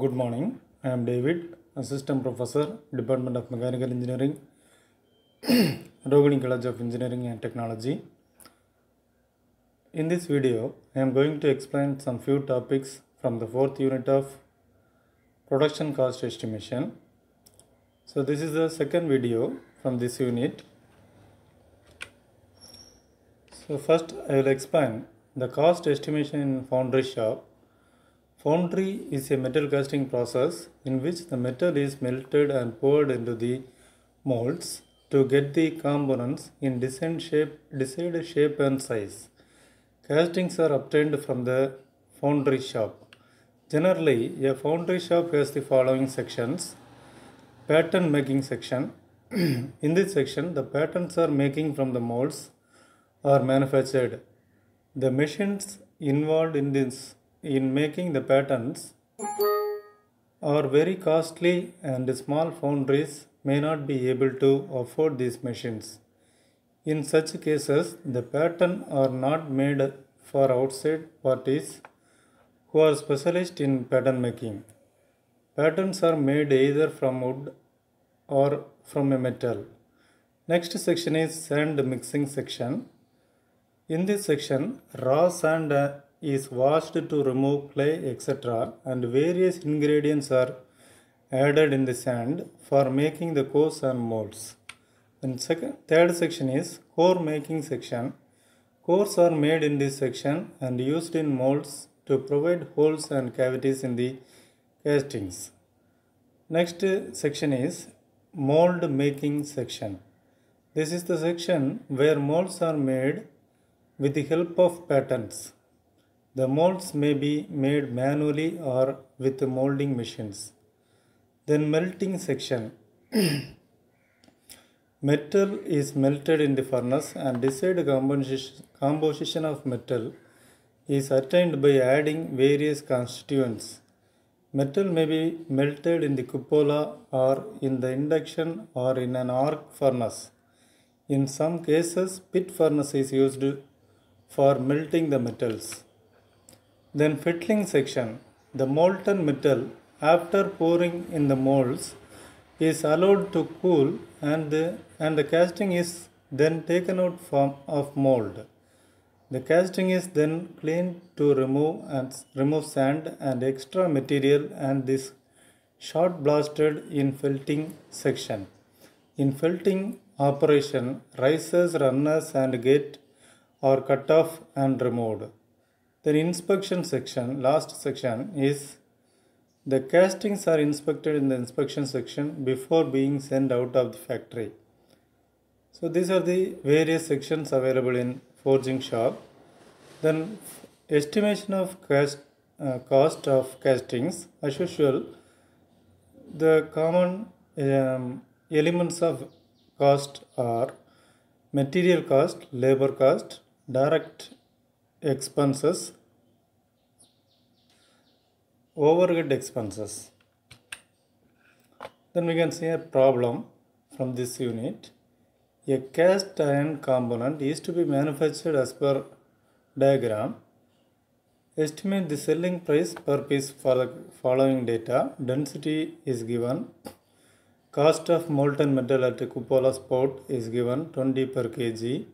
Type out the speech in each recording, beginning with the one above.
Good morning. I am David, Assistant Professor, Department of Mechanical Engineering, Rogani College of Engineering and Technology. In this video, I am going to explain some few topics from the fourth unit of Production Cost Estimation. So this is the second video from this unit. So first I will explain the cost estimation in foundry shop. Foundry is a metal casting process in which the metal is melted and poured into the molds to get the components in desired shape and size. Castings are obtained from the foundry shop. Generally, a foundry shop has the following sections. Pattern making section. In this section, the patterns are making from the molds are manufactured. The machines involved in making the patterns are very costly and small foundries may not be able to afford these machines. In such cases, the pattern are not made for outside parties who are specialists in pattern making. Patterns are made either from wood or from a metal. Next section is sand mixing section. In this section, raw sand is washed to remove clay, etc., and various ingredients are added in the sand for making the cores and molds. And third section is core making section. Cores are made in this section and used in molds to provide holes and cavities in the castings. Next section is mold making section. This is the section where molds are made with the help of patterns. The molds may be made manually or with molding machines. Then melting section. Metal is melted in the furnace and desired composition of metal is attained by adding various constituents. Metal may be melted in the cupola or in the induction or in an arc furnace. In some cases, pit furnace is used for melting the metals. Then fettling section. The molten metal after pouring in the molds is allowed to cool and the casting is then taken out of mold. The casting is then cleaned to remove sand and extra material and this shot blasted in felting section. In felting operation, risers, runners and gate are cut off and removed. Then inspection section, last section is the castings are inspected in the inspection section before being sent out of the factory. So these are the various sections available in forging shop. Then estimation of cost of castings. As usual, the common elements of cost are material cost, labor cost, direct expenses, overhead expenses. Then we can see a problem from this unit. A cast iron component is to be manufactured as per diagram. Estimate the selling price per piece for the following data. Density is given. Cost of molten metal at a cupola spout is given 20 per kg.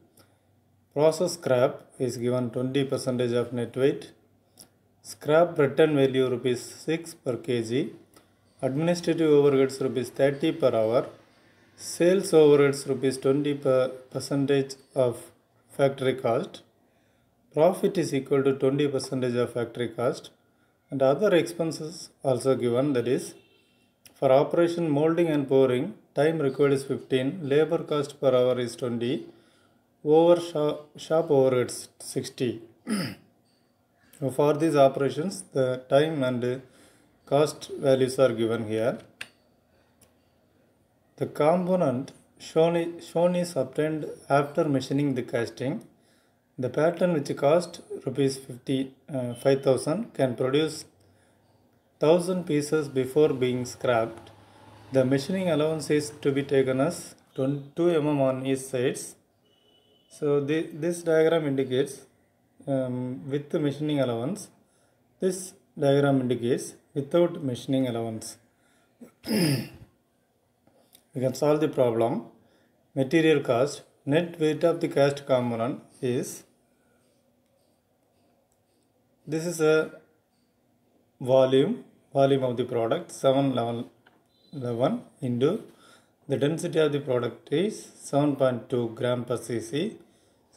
Process scrap is given 20% of net weight. Scrap return value rupees 6 per kg. Administrative overheads rupees 30 per hour. Sales overheads rupees 20% of factory cost. Profit is equal to 20% of factory cost. And other expenses also given, that is, for operation molding and pouring, time required is 15, labor cost per hour is 20, shop overheads 60. For these operations, the time and cost values are given here. The component shown is obtained after machining the casting. The pattern which cost rupees 5,000 can produce 1,000 pieces before being scrapped. The machining allowance is to be taken as 2 mm on each sides. So this diagram indicates with the machining allowance, this diagram indicates without machining allowance. We can solve the problem. Material cost, net weight of the cast component is, this is a volume of the product 711 into the density of the product is 7.2 gram per cc.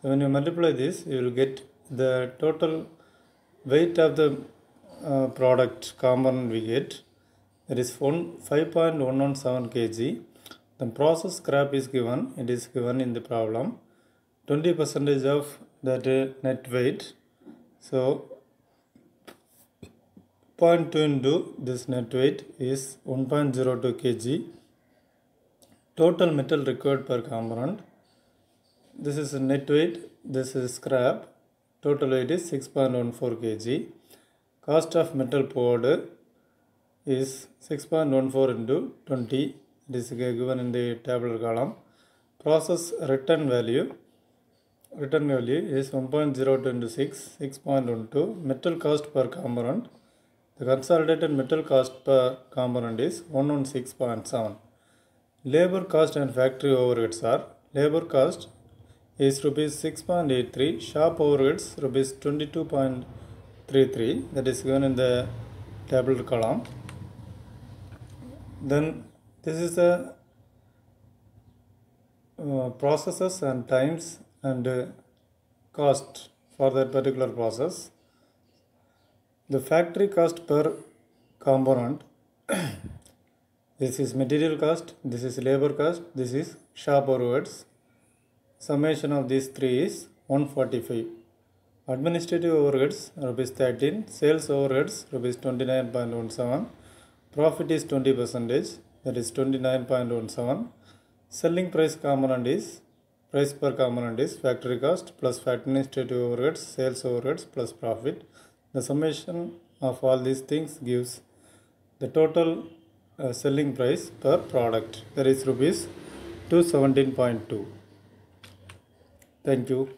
So when you multiply this, you will get the total weight of the product component we get, that is 5.117 kg. The process scrap is given, it is given in the problem, 20% of that net weight. So 0.2 into this net weight is 1.02 kg. Total metal required per component, this is net weight, this is scrap, total weight is 6.14 kg. Cost of metal poured is 6.14 into 20, it is given in the tabular column. Process return value is 1.02 into 6.12. Metal cost per component, the consolidated metal cost per component is 116.7. Labor cost and factory overheads are, labor cost is rupees 6.83, shop overheads rupees 22.33, that is given in the tabular column. Then this is the processes and times and cost for that particular process. The factory cost per component, this is material cost, this is labor cost, this is shop overheads. Summation of these three is 145. Administrative overheads rupees 13, sales overheads rupees 29.17, profit is 20%, that is 29.17. Selling price component is, price per component is factory cost plus administrative overheads, sales overheads plus profit. The summation of all these things gives the total selling price per product, that is rupees 217.2. Thank you.